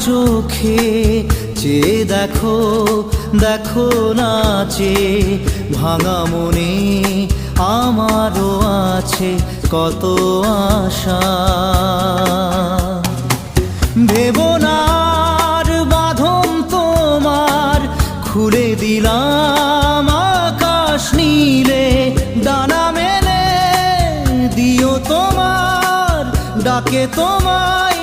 চোখে চেয়ে দেখো, দেখো নাচে ভাঙা মনে আমারও আছে কত আশা। ভেবো না আর বাঁধন তোমার, খুলে দিলাম আকাশ নীলে, ডানা মেলে দিও তোমার, ডাকে তোমায়